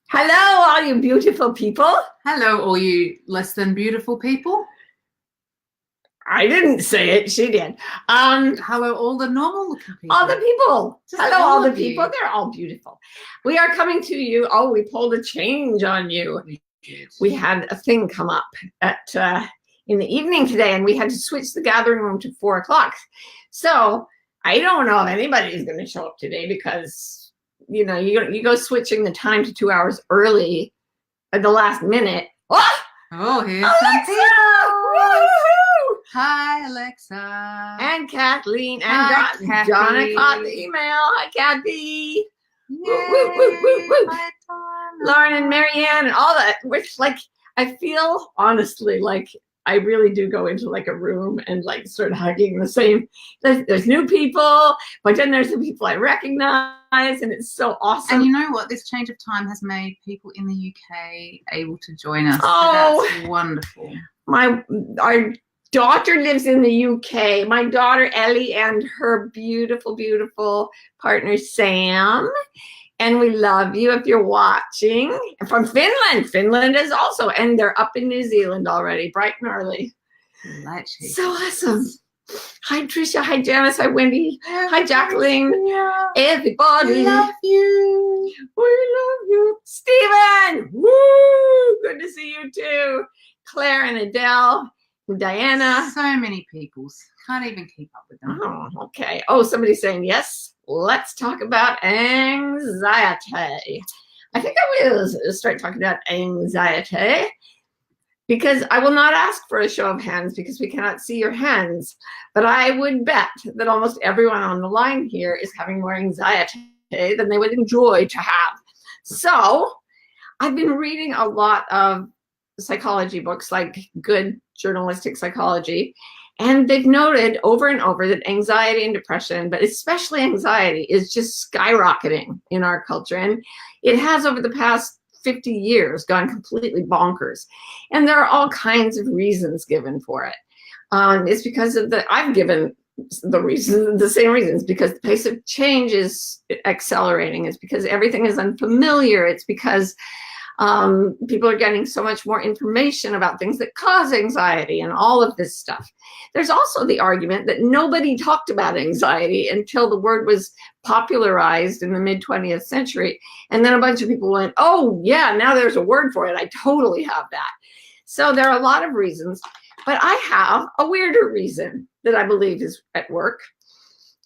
Hello, all you beautiful people. Hello, all you less than beautiful people. I didn't say it, she did. Hello, all the normal looking people. All the people. Just Hello, all the of you. people. They're all beautiful. We are coming to you. Oh, we pulled a change on you. We had a thing come up at in the evening today, and we had to switch the gathering room to 4 o'clock. So I don't know if anybody's going to show up today because, you know, you go switching the time to 2 hours early at the last minute. Oh, here's Alexa! Woo-hoo! Hi, Alexa. And Kathleen. Hi, And Kathy. Donna caught the email. Hi, Kathy. Yay. Woo, woo, woo, woo. Hi, Donna. Lauren and Marianne and all that. Which, like, I feel honestly like I really do go into like a room and like start hugging the same. There's new people, but then there's the people I recognize, and it's so awesome. And you know what? This change of time has made people in the UK able to join us. Oh, so that's wonderful. Our daughter lives in the UK. My daughter Ellie and her beautiful, beautiful partner Sam. And we love you if you're watching. From Finland. Finland is also, and they're up in New Zealand already, bright and early. So awesome. Hi, Tricia. Hi, Janice. Hi, Wendy. Hi, Jacqueline. Everybody. We love you. We love you. Stephen. Woo! Good to see you too. Claire and Adele. And Diana. So many peoples. Can't even keep up with them. Oh, okay. Oh, somebody's saying yes. Let's talk about anxiety. I think I will start talking about anxiety because I will not ask for a show of hands because we cannot see your hands. But I would bet that almost everyone on the line here is having more anxiety than they would enjoy to have. So I've been reading a lot of psychology books, like good journalistic psychology. And they've noted over and over that anxiety and depression, but especially anxiety, is just skyrocketing in our culture. And it has over the past 50 years gone completely bonkers. And there are all kinds of reasons given for it. It's because of I've given the reasons, the same reasons, because the pace of change is accelerating. It's because everything is unfamiliar. It's because people are getting so much more information about things that cause anxiety and all of this stuff. There's also the argument that nobody talked about anxiety until the word was popularized in the mid-20th century. And then a bunch of people went, oh, yeah, now there's a word for it. I totally have that. So there are a lot of reasons, but I have a weirder reason that I believe is at work.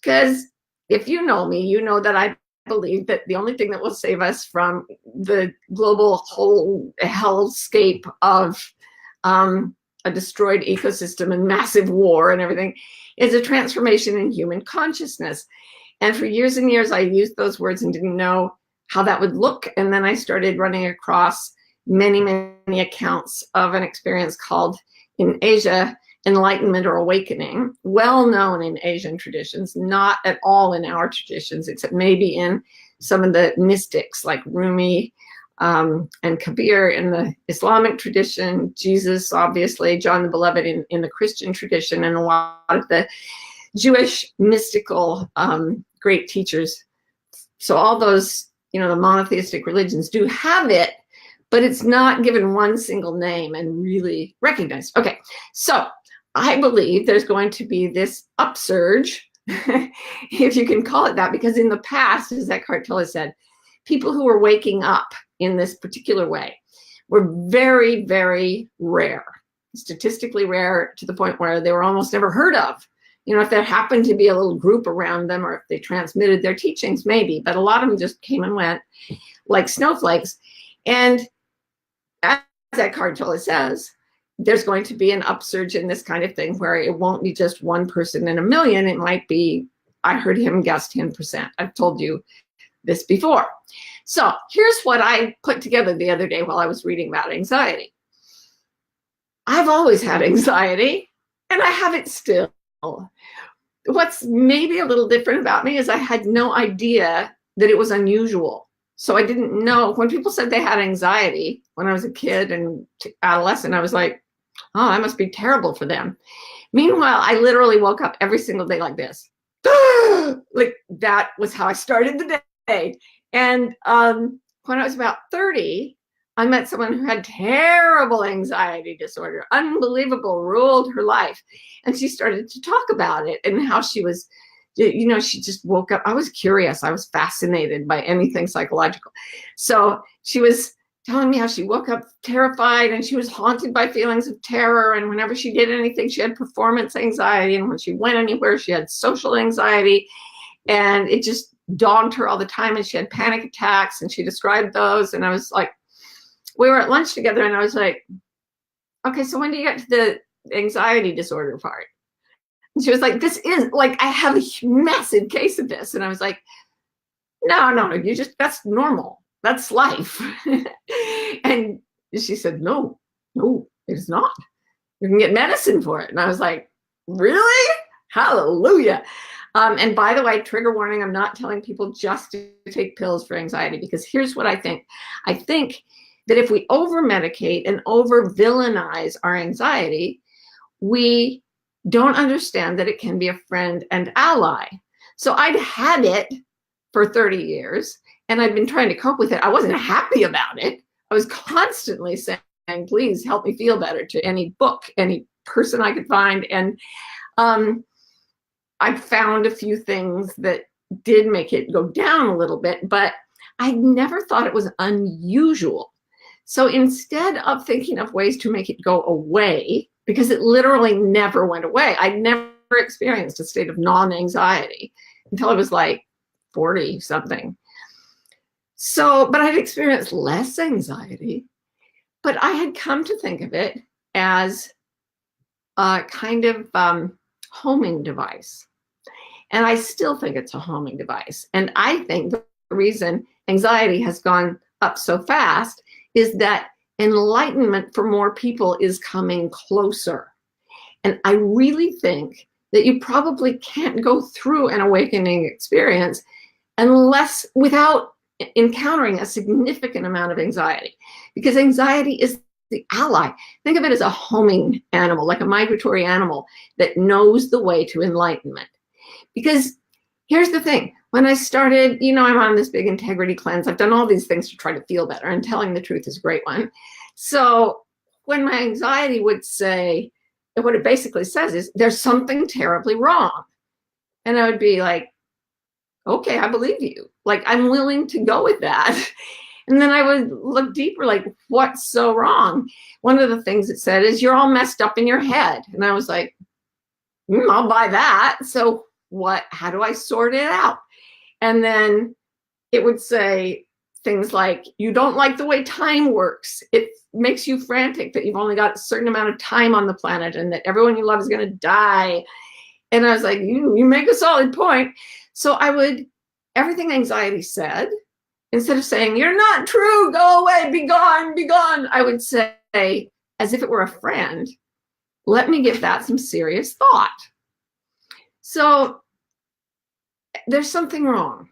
Because if you know me, you know that I believe that the only thing that will save us from the global whole hellscape of a destroyed ecosystem and massive war and everything is a transformation in human consciousness. And for years and years, I used those words and didn't know how that would look. And then I started running across many, many accounts of an experience called, in Asia, Enlightenment or awakening, well known in Asian traditions, not at all in our traditions, except maybe in some of the mystics like Rumi and Kabir in the Islamic tradition, Jesus, obviously, John the Beloved in the Christian tradition, and a lot of the Jewish mystical great teachers. So all those, you know, the monotheistic religions do have it, but it's not given one single name and really recognized. Okay, so I believe there's going to be this upsurge, if you can call it that, because in the past, as Eckhart Tolle said, people who were waking up in this particular way were very, very rare, statistically rare, to the point where they were almost never heard of. You know, if there happened to be a little group around them or if they transmitted their teachings, maybe, but a lot of them just came and went like snowflakes. And as Eckhart Tolle says, there's going to be an upsurge in this kind of thing where it won't be just one person in a million. It might be, I heard him guess 10%. I've told you this before. So here's what I put together the other day while I was reading about anxiety. I've always had anxiety, and I have it still. What's maybe a little different about me is I had no idea that it was unusual. So I didn't know, when people said they had anxiety when I was a kid and adolescent, I was like, oh, that must be terrible for them. Meanwhile, I literally woke up every single day like this. Like that was how I started the day. And when I was about 30, I met someone who had terrible anxiety disorder, unbelievable, ruled her life. And she started to talk about it and how she was, you know, she just woke up. I was curious. I was fascinated by anything psychological. So she was telling me how she woke up terrified and she was haunted by feelings of terror. And whenever she did anything, she had performance anxiety. And when she went anywhere, she had social anxiety. And it just dogged her all the time. And she had panic attacks and she described those. And I was like, we were at lunch together and I was like, okay, so when do you get to the anxiety disorder part? And she was like, this is like, I have a massive case of this. And I was like, no, you just, that's normal. That's life. And she said, no, it's not. You can get medicine for it. And I was like, really? Hallelujah. And by the way, trigger warning, I'm not telling people just to take pills for anxiety, because here's what I think. I think that if we over-medicate and over-villainize our anxiety, we don't understand that it can be a friend and ally. So I'd had it for 30 years, and I'd been trying to cope with it. I wasn't happy about it. I was constantly saying, please help me feel better, to any book, any person I could find. And I found a few things that did make it go down a little bit, but I never thought it was unusual. So instead of thinking of ways to make it go away, because it literally never went away, I'd never experienced a state of non-anxiety until I was like 40 something. So, but I'd experienced less anxiety, but I had come to think of it as a kind of homing device. And I still think it's a homing device. And I think the reason anxiety has gone up so fast is that enlightenment for more people is coming closer. And I really think that you probably can't go through an awakening experience without encountering a significant amount of anxiety, because anxiety is the ally. Think of it as a homing animal, like a migratory animal that knows the way to enlightenment. Because here's the thing, when I started, you know, I'm on this big integrity cleanse. I've done all these things to try to feel better, and telling the truth is a great one. So when my anxiety would say, what it basically says is, there's something terribly wrong. And I would be like, okay, I believe you. Like, I'm willing to go with that. And then I would look deeper, like, what's so wrong? One of the things it said is, you're all messed up in your head. And I was like, I'll buy that. So how do I sort it out? And then it would say things like, you don't like the way time works. It makes you frantic that you've only got a certain amount of time on the planet and that everyone you love is going to die. And I was like, you make a solid point. So everything anxiety said, instead of saying, you're not true, go away, be gone, I would say, as if it were a friend, let me give that some serious thought. So there's something wrong.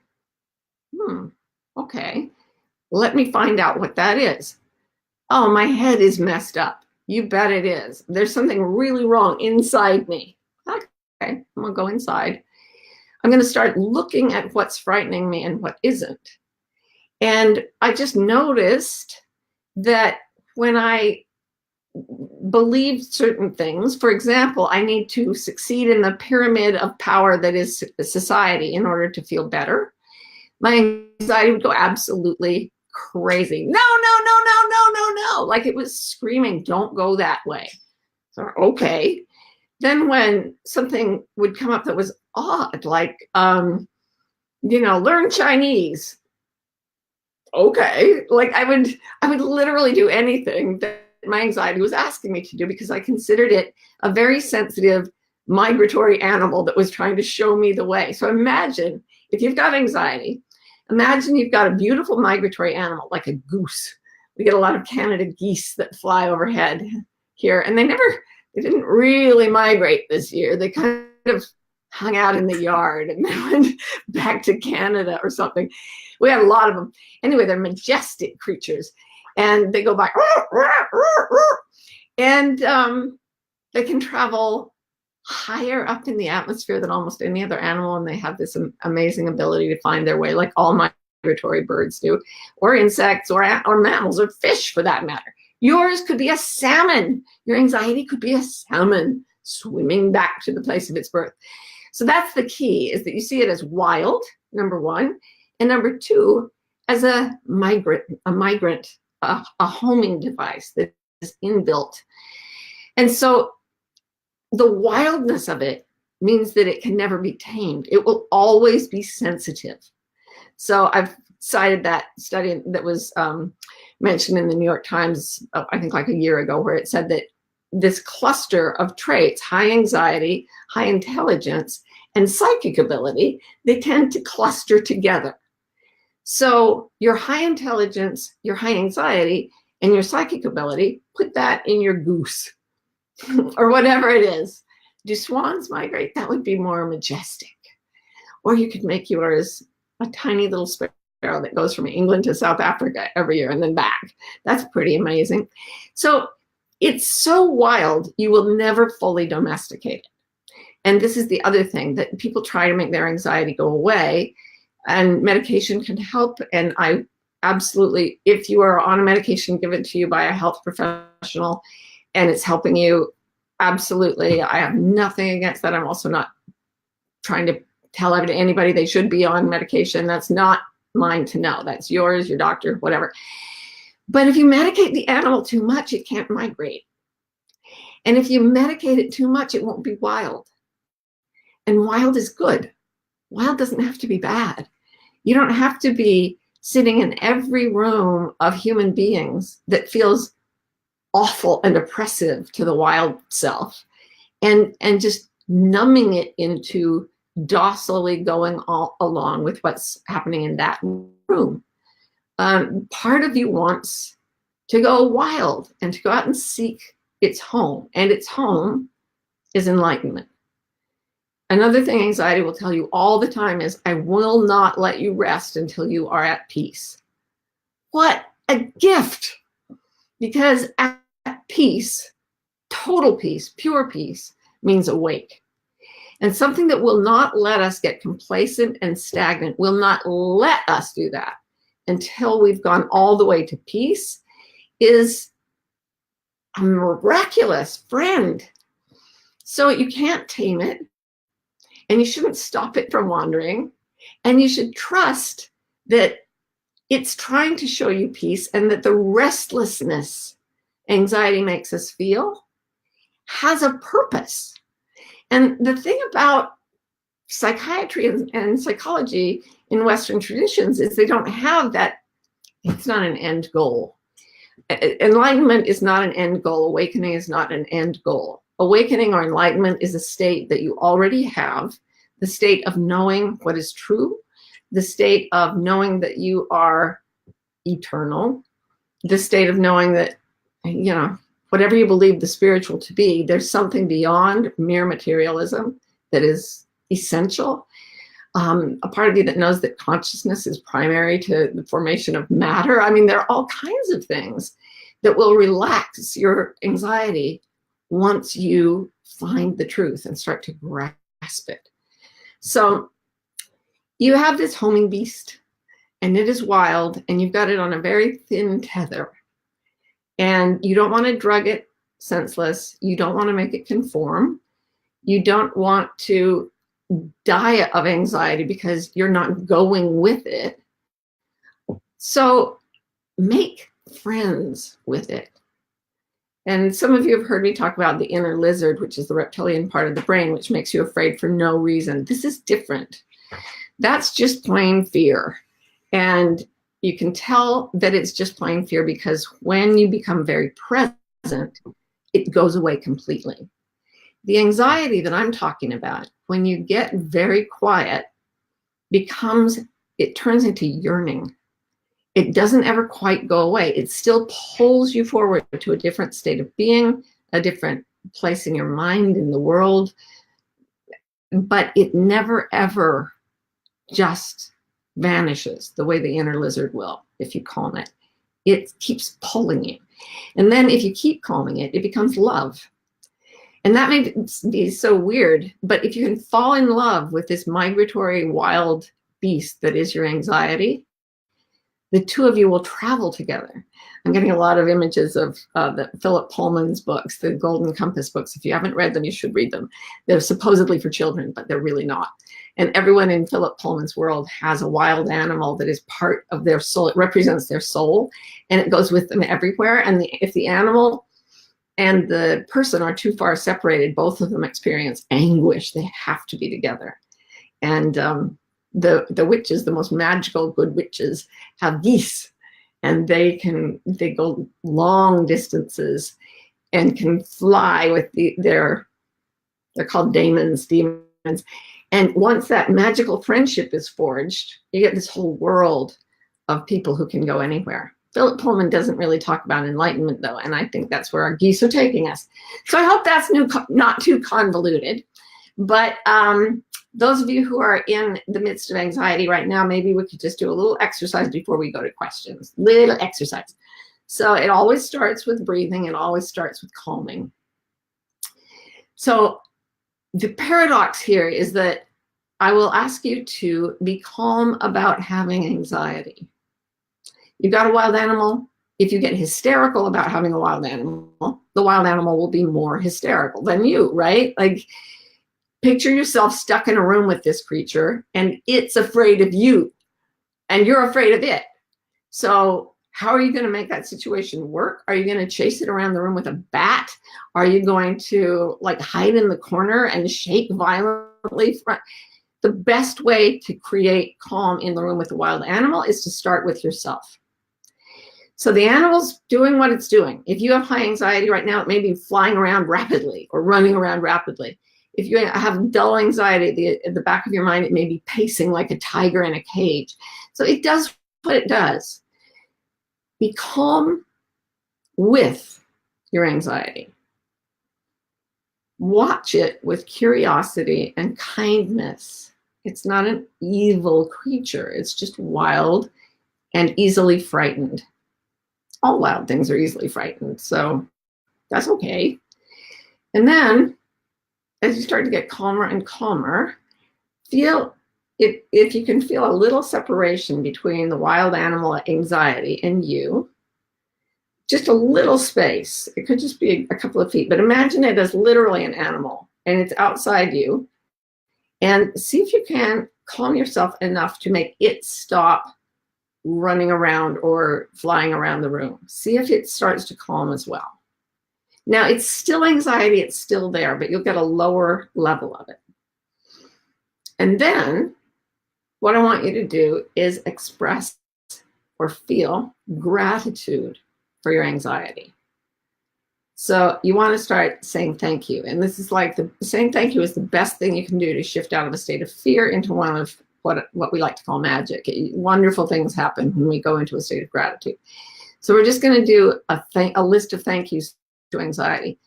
Okay. Let me find out what that is. Oh, my head is messed up. You bet it is. There's something really wrong inside me. Okay, I'm gonna go inside. I'm gonna start looking at what's frightening me and what isn't. And I just noticed that when I believed certain things, for example, I need to succeed in the pyramid of power that is society in order to feel better, my anxiety would go absolutely crazy. No. Like it was screaming, don't go that way. So, okay. Then when something would come up that was odd, like, learn Chinese. Okay. Like I would literally do anything that my anxiety was asking me to do, because I considered it a very sensitive migratory animal that was trying to show me the way. So imagine if you've got anxiety, imagine you've got a beautiful migratory animal like a goose. We get a lot of Canada geese that fly overhead here, and they didn't really migrate this year. They kind of hung out in the yard and then went back to Canada or something. We had a lot of them. Anyway, they're majestic creatures, and they go by, and they can travel higher up in the atmosphere than almost any other animal, and they have this amazing ability to find their way, like all migratory birds do, or insects, or mammals, or fish for that matter. Yours could be a salmon. Your anxiety could be a salmon swimming back to the place of its birth. So that's the key, is that you see it as wild, number one, and number two, as a migrant, a homing device that is inbuilt. And so the wildness of it means that it can never be tamed. It will always be sensitive. So I've cited that study that was mentioned in the New York Times, I think like a year ago, where it said that this cluster of traits, high anxiety, high intelligence, and psychic ability, they tend to cluster together. So your high intelligence, your high anxiety, and your psychic ability, put that in your goose or whatever it is. Do swans migrate? That would be more majestic. Or you could make yours a tiny little sparrow that goes from England to South Africa every year and then back. That's pretty amazing. So it's so wild, you will never fully domesticate it. And this is the other thing, that people try to make their anxiety go away, and medication can help. And I absolutely, if you are on a medication given to you by a health professional and it's helping you, absolutely, I have nothing against that. I'm also not trying to tell anybody they should be on medication. That's not mine to know. That's yours, your doctor, whatever. But if you medicate the animal too much, it can't migrate. And if you medicate it too much, it won't be wild. And wild is good. Wild doesn't have to be bad. You don't have to be sitting in every room of human beings that feels awful and oppressive to the wild self, and just numbing it into docilely going all along with what's happening in that room. Part of you wants to go wild and to go out and seek its home, and its home is enlightenment. Another thing anxiety will tell you all the time is, I will not let you rest until you are at peace. What a gift! Because at peace, total peace, pure peace, means awake. And something that will not let us get complacent and stagnant, will not let us do that until we've gone all the way to peace, is a miraculous friend. So you can't tame it, and you shouldn't stop it from wandering, and you should trust that it's trying to show you peace, and that the restlessness anxiety makes us feel has a purpose. And the thing about psychiatry and psychology in Western traditions is they don't have that. It's not an end goal. Enlightenment is not an end goal. Awakening is not an end goal. Awakening or enlightenment is a state that you already have, the state of knowing what is true, the state of knowing that you are eternal, the state of knowing that, you know, whatever you believe the spiritual to be, there's something beyond mere materialism that is essential. A part of you that knows that consciousness is primary to the formation of matter. I mean, there are all kinds of things that will relax your anxiety once you find the truth and start to grasp it. So you have this homing beast, and it is wild, and you've got it on a very thin tether. And you don't want to drug it senseless. You don't want to make it conform. You don't want to die of anxiety because you're not going with it. So make friends with it. And some of you have heard me talk about the inner lizard, which is the reptilian part of the brain, which makes you afraid for no reason. This is different. That's just plain fear. And you can tell that it's just plain fear because when you become very present, it goes away completely. The anxiety that I'm talking about, when you get very quiet, it turns into yearning. It doesn't ever quite go away. It still pulls you forward to a different state of being, a different place in your mind, in the world. But it never, ever just vanishes the way the inner lizard will if you calm it. It keeps pulling you. And then if you keep calming it, it becomes love. And that may be so weird, but if you can fall in love with this migratory wild beast that is your anxiety, the two of you will travel together. I'm getting a lot of images of the Philip Pullman's books, the Golden Compass books. If you haven't read them, you should read them. They're supposedly for children, but they're really not. And everyone in Philip Pullman's world has a wild animal that is part of their soul. It represents their soul, and it goes with them everywhere. And if the animal and the person are too far separated, both of them experience anguish. They have to be together. And the witches, the most magical good witches, have geese, and they go long distances and can fly with they're called demons. And once that magical friendship is forged, you get this whole world of people who can go anywhere. Philip Pullman doesn't really talk about enlightenment, though, and I think that's where our geese are taking us. So I hope that's not too convoluted. But those of you who are in the midst of anxiety right now, maybe we could just do a little exercise before we go to questions. Little exercise. So it always starts with breathing. It always starts with calming. So the paradox here is that I will ask you to be calm about having anxiety. You've got a wild animal. If you get hysterical about having a wild animal, the wild animal will be more hysterical than you, right? Like, picture yourself stuck in a room with this creature, and it's afraid of you, and you're afraid of it. So how are you going to make that situation work? Are you going to chase it around the room with a bat? Are you going to like hide in the corner and shake violently? The best way to create calm in the room with a wild animal is to start with yourself. So the animal's doing what it's doing. If you have high anxiety right now, it may be flying around rapidly or running around rapidly. If you have dull anxiety at the back of your mind, it may be pacing like a tiger in a cage. So it does what it does. Be calm with your anxiety. Watch it with curiosity and kindness. It's not an evil creature. It's just wild and easily frightened. All wild things are easily frightened, so that's okay. And then, as you start to get calmer and calmer, feel if you can feel a little separation between the wild animal anxiety and you, just a little space. It could just be a couple of feet, but imagine it as literally an animal, and it's outside you. And see if you can calm yourself enough to make it stop running around or flying around the room. See if it starts to calm as well. Now, it's still anxiety, it's still there, but you'll get a lower level of it. And then what I want you to do is express or feel gratitude for your anxiety. So you want to start saying thank you. And this is like saying thank you is the best thing you can do to shift out of a state of fear into one of what we like to call magic. Wonderful things happen when we go into a state of gratitude. So we're just going to do a list of thank yous to anxiety.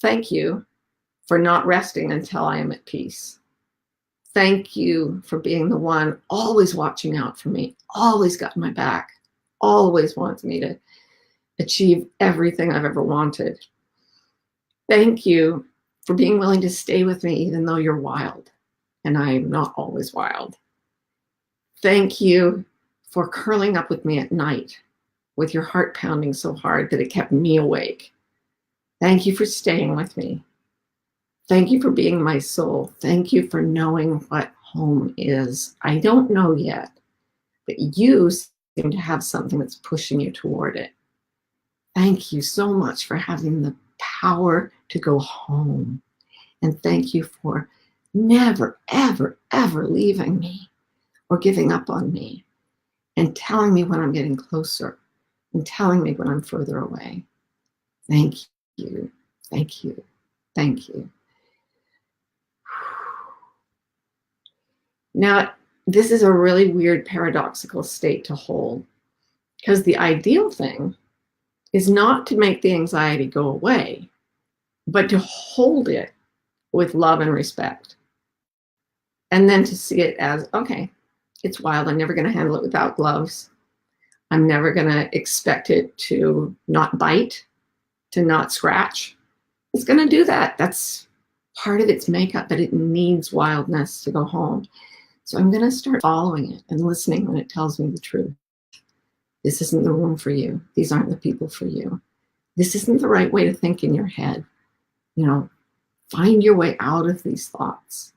Thank you for not resting until I am at peace. Thank you for being the one always watching out for me, always got my back, always wants me to achieve everything I've ever wanted. Thank you for being willing to stay with me even though you're wild, and I'm not always wild. Thank you for curling up with me at night with your heart pounding so hard that it kept me awake. Thank you for staying with me. Thank you for being my soul. Thank you for knowing what home is. I don't know yet, but you seem to have something that's pushing you toward it. Thank you so much for having the power to go home. And thank you for never, ever, ever leaving me or giving up on me and telling me when I'm getting closer and telling me when I'm further away. Thank you, thank you, thank you. Now, this is a really weird paradoxical state to hold, because the ideal thing is not to make the anxiety go away, but to hold it with love and respect. And then to see it as, okay, it's wild. I'm never going to handle it without gloves. I'm never going to expect it to not bite, to not scratch. It's going to do that. That's part of its makeup, but it needs wildness to go home. So I'm going to start following it and listening when it tells me the truth. This isn't the room for you. These aren't the people for you. This isn't the right way to think in your head. You know, find your way out of these thoughts.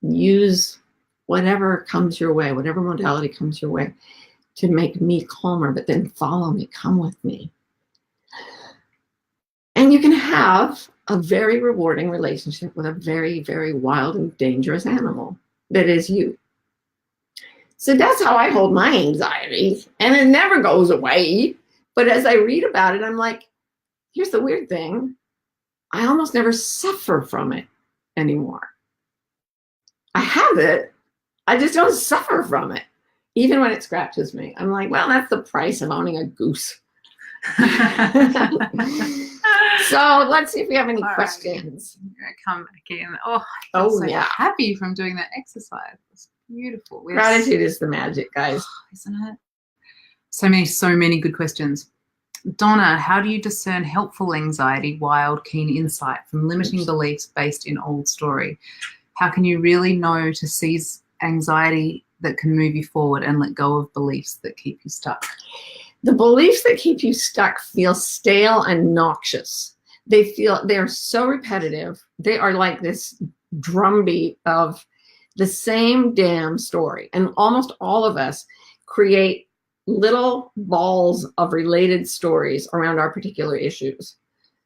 Use whatever comes your way, whatever modality comes your way to make me calmer, but then follow me, come with me. And you can have a very rewarding relationship with a very, very wild and dangerous animal that is you. So that's how I hold my anxiety, and it never goes away. But as I read about it, I'm like, here's the weird thing. I almost never suffer from it anymore. I have it. I just don't suffer from it. Even when it scratches me, I'm like, well, that's the price of owning a goose. So let's see if we have any questions. Right. Come back in. Oh, I feel so happy from doing that exercise. It's beautiful. Gratitude is the magic, guys. Isn't it? So many good questions. Donna, how do you discern helpful anxiety, wild, keen insight from limiting beliefs based in old story? How can you really know to seize anxiety that can move you forward and let go of beliefs that keep you stuck? The beliefs that keep you stuck feel stale and noxious. They're so repetitive. They are like this drumbeat of the same damn story. And almost all of us create little balls of related stories around our particular issues.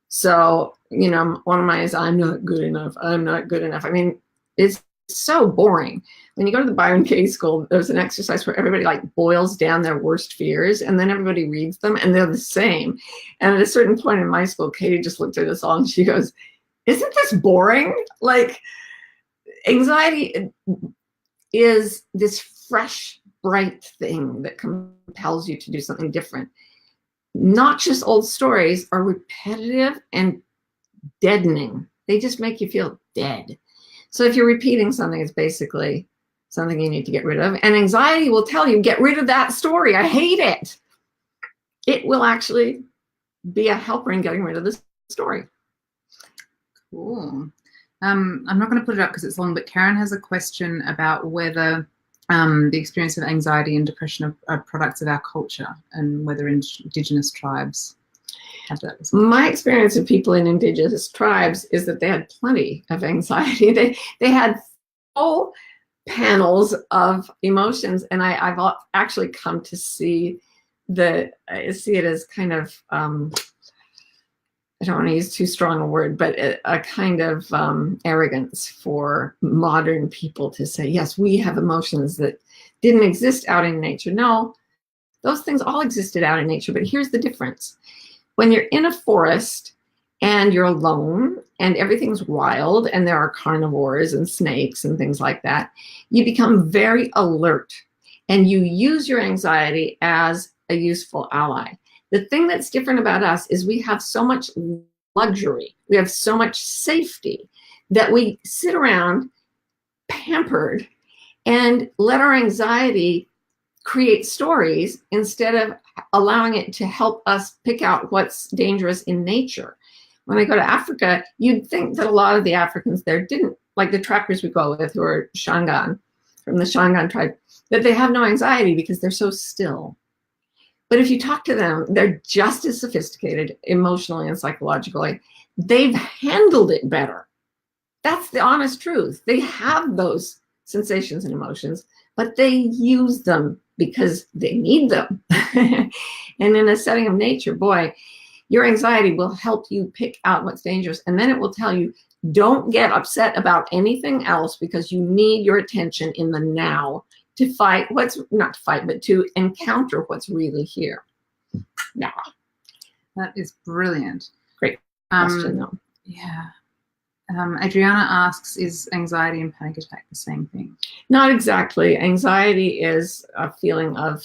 So, you know, one of mine is, I'm not good enough. I'm not good enough. I mean, it's so boring. When you go to the Byron Katie School, there's an exercise where everybody like boils down their worst fears, and then everybody reads them, and they're the same. And at a certain point in my school, Katie just looked at us all and she goes, isn't this boring? Like, anxiety is this fresh, bright thing that compels you to do something different. Noxious old stories are repetitive and deadening. They just make you feel dead. So if you're repeating something, it's basically something you need to get rid of. And anxiety will tell you, get rid of that story. I hate it. It will actually be a helper in getting rid of this story. Cool. I'm not going to put it up because it's long, but Karen has a question about whether the experience of anxiety and depression are products of our culture and whether Indigenous tribes have that as well. My experience of people in Indigenous tribes is that they had plenty of anxiety. They had full panels of emotions, and I've actually come to see it as kind of I don't want to use too strong a word, but a kind of arrogance for modern people to say, yes, we have emotions that didn't exist out in nature. No, those things all existed out in nature, but here's the difference. When you're in a forest and you're alone and everything's wild and there are carnivores and snakes and things like that, you become very alert and you use your anxiety as a useful ally. The thing that's different about us is we have so much luxury. We have so much safety that we sit around pampered and let our anxiety create stories instead of allowing it to help us pick out what's dangerous in nature. When I go to Africa, you'd think that a lot of the Africans there didn't, like the trappers we go with who are Shangaan, from the Shangaan tribe, that they have no anxiety because they're so still. But if you talk to them, they're just as sophisticated emotionally and psychologically. They've handled it better. That's the honest truth. They have those sensations and emotions, but they use them because they need them. And in a setting of nature, boy, your anxiety will help you pick out what's dangerous. And then it will tell you, don't get upset about anything else because you need your attention in the now to fight not to fight, but to encounter what's really here. Yeah. That is brilliant. Great question, though. Yeah. Adriana asks, is anxiety and panic attack the same thing? Not exactly. Anxiety is a feeling of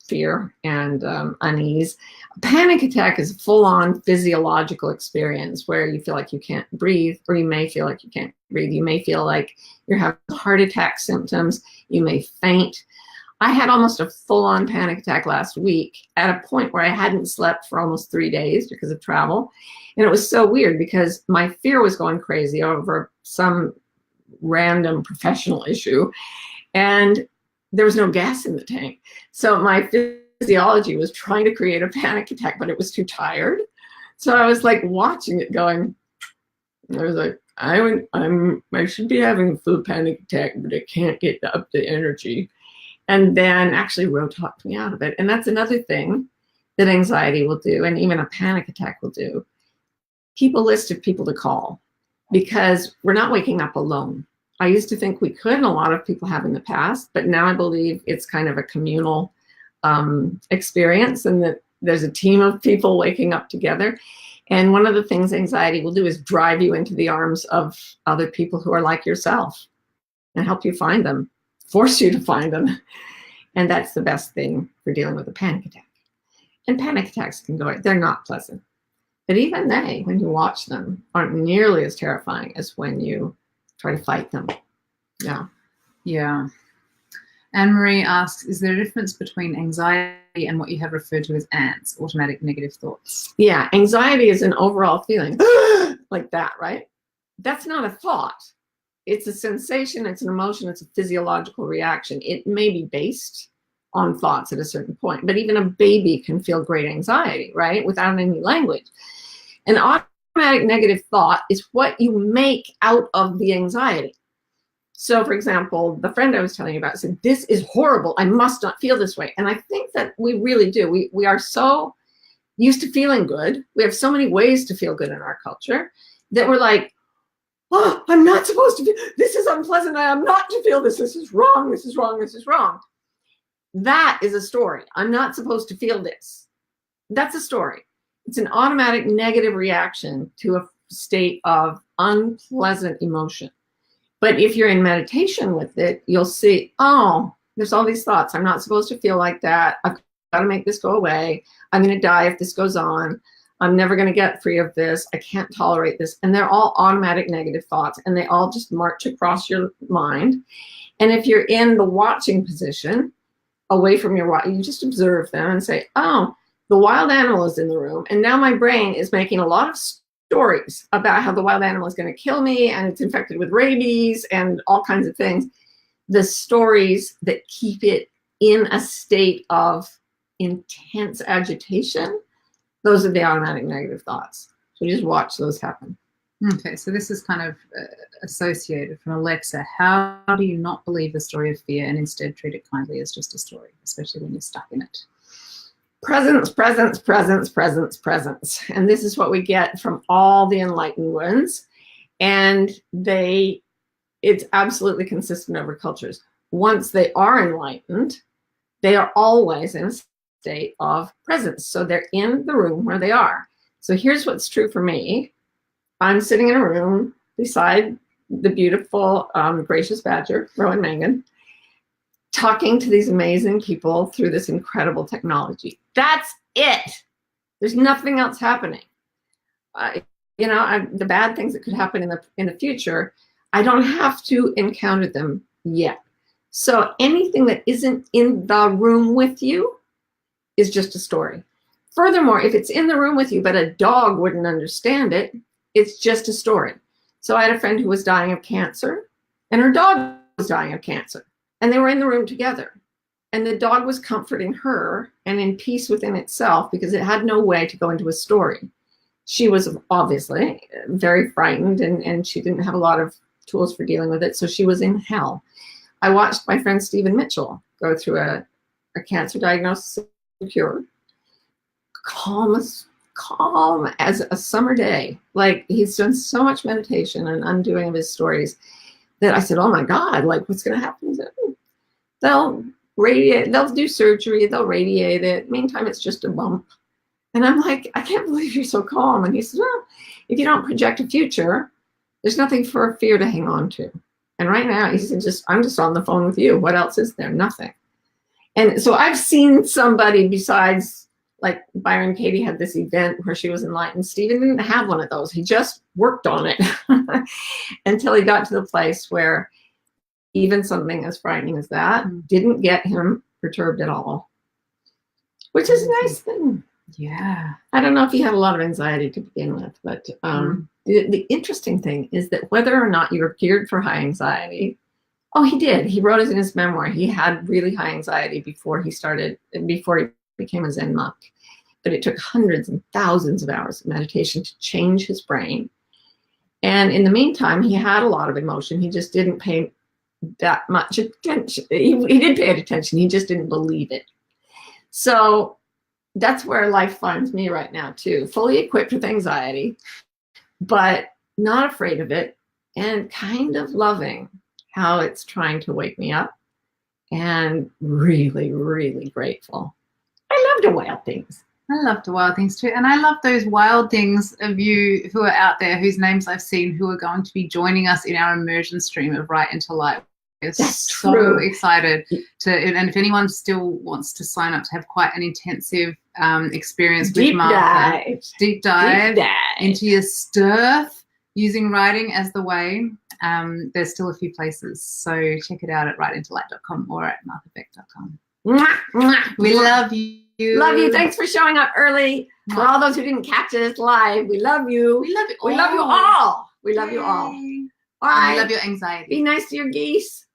fear and unease. A panic attack is a full-on physiological experience where you feel like you can't breathe, or you may feel like you can't breathe. You may feel like you're having heart attack symptoms. You may faint. I had almost a full-on panic attack last week at a point where I hadn't slept for almost 3 days because of travel. And it was so weird because my fear was going crazy over some random professional issue. And there was no gas in the tank. So my physiology was trying to create a panic attack, but it was too tired. So I was like watching it going, I was like, I should be having a full panic attack, but I can't get up the energy. And then actually Ro talked me out of it. And that's another thing that anxiety will do, and even a panic attack will do. Keep a list of people to call, because we're not waking up alone. I used to think we could, and a lot of people have in the past, but now I believe it's kind of a communal experience, and that there's a team of people waking up together. And one of the things anxiety will do is drive you into the arms of other people who are like yourself and help you find them, force you to find them. And that's the best thing for dealing with a panic attack. And panic attacks can go, they're not pleasant. But even they, when you watch them, aren't nearly as terrifying as when you try to fight them. Yeah. Yeah. Anne-Marie asks, is there a difference between anxiety and what you have referred to as ants, automatic negative thoughts? Yeah, anxiety is an overall feeling like that, right? That's not a thought. It's a sensation, it's an emotion, it's a physiological reaction. It may be based on thoughts at a certain point, but even a baby can feel great anxiety, right? Without any language. An automatic negative thought is what you make out of the anxiety. So, for example, the friend I was telling you about said, this is horrible. I must not feel this way. And I think that we really do. We are so used to feeling good. We have so many ways to feel good in our culture that we're like, oh, I'm not supposed to feel, this is unpleasant. I am not to feel this. This is wrong. This is wrong. This is wrong. That is a story. I'm not supposed to feel this. That's a story. It's an automatic negative reaction to a state of unpleasant emotion. But if you're in meditation with it, you'll see, oh, there's all these thoughts. I'm not supposed to feel like that. I've got to make this go away. I'm going to die if this goes on. I'm never going to get free of this. I can't tolerate this. And they're all automatic negative thoughts, and they all just march across your mind. And if you're in the watching position, away from your watch, you just observe them and say, oh, the wild animal is in the room, and now my brain is making a lot of stories about how the wild animal is going to kill me, and it's infected with rabies and all kinds of things. The stories that keep it in a state of intense agitation, those are the automatic negative thoughts. So just watch those happen. Okay, so this is kind of associated from Alexa. How do you not believe the story of fear and instead treat it kindly as just a story, especially when you're stuck in it? Presence, presence, presence, presence, presence. And this is what we get from all the enlightened ones. And it's absolutely consistent over cultures. Once they are enlightened, they are always in a state of presence. So they're in the room where they are. So here's what's true for me. I'm sitting in a room beside the beautiful, gracious badger, Rowan Mangan, talking to these amazing people through this incredible technology. That's it. There's nothing else happening. The bad things that could happen in the future, I don't have to encounter them yet. So anything that isn't in the room with you is just a story. Furthermore, if it's in the room with you, but a dog wouldn't understand it, it's just a story. So I had a friend who was dying of cancer, and her dog was dying of cancer. And they were in the room together. And the dog was comforting her and in peace within itself because it had no way to go into a story. She was obviously very frightened, and she didn't have a lot of tools for dealing with it. So she was in hell. I watched my friend Stephen Mitchell go through a cancer diagnosis and cure. Calm as a summer day. Like, he's done so much meditation and undoing of his stories that I said, oh my God, like, what's going to happen? He said, they'll radiate, they'll do surgery, they'll radiate it. Meantime, it's just a bump. And I'm like, I can't believe you're so calm. And he said, well, if you don't project a future, there's nothing for fear to hang on to. And right now, he said, I'm just on the phone with you. What else is there? Nothing. And so I've seen somebody besides, like Byron Katie had this event where she was enlightened. Stephen didn't have one of those. He just worked on it until he got to the place where even something as frightening as that didn't get him perturbed at all, which is a nice thing. Yeah. I don't know if he had a lot of anxiety to begin with, but the interesting thing is that whether or not you're geared for high anxiety, he did. He wrote it in his memoir. He had really high anxiety before he became a Zen monk. But it took hundreds and thousands of hours of meditation to change his brain. And in the meantime, he had a lot of emotion. He just didn't pay that much attention. He did pay attention. He just didn't believe it. So that's where life finds me right now, too. Fully equipped with anxiety, but not afraid of it, and kind of loving how it's trying to wake me up, and really, really grateful. I love the wild things. I love the wild things too. And I love those wild things of you who are out there, whose names I've seen, who are going to be joining us in our immersion stream of Right Into Light. We're so true. excited to, and if anyone still wants to sign up to have quite an intensive experience with Martha, deep dive into your stuff, using writing as the way, there's still a few places. So check it out at rightintolight.com or at marthabeck.com. We love you. Love you. Thanks for showing up early. For all those who didn't catch us live, we love you. We love you all. We love you all. We love you all. Yay. Bye. We love your anxiety. Be nice to your geese.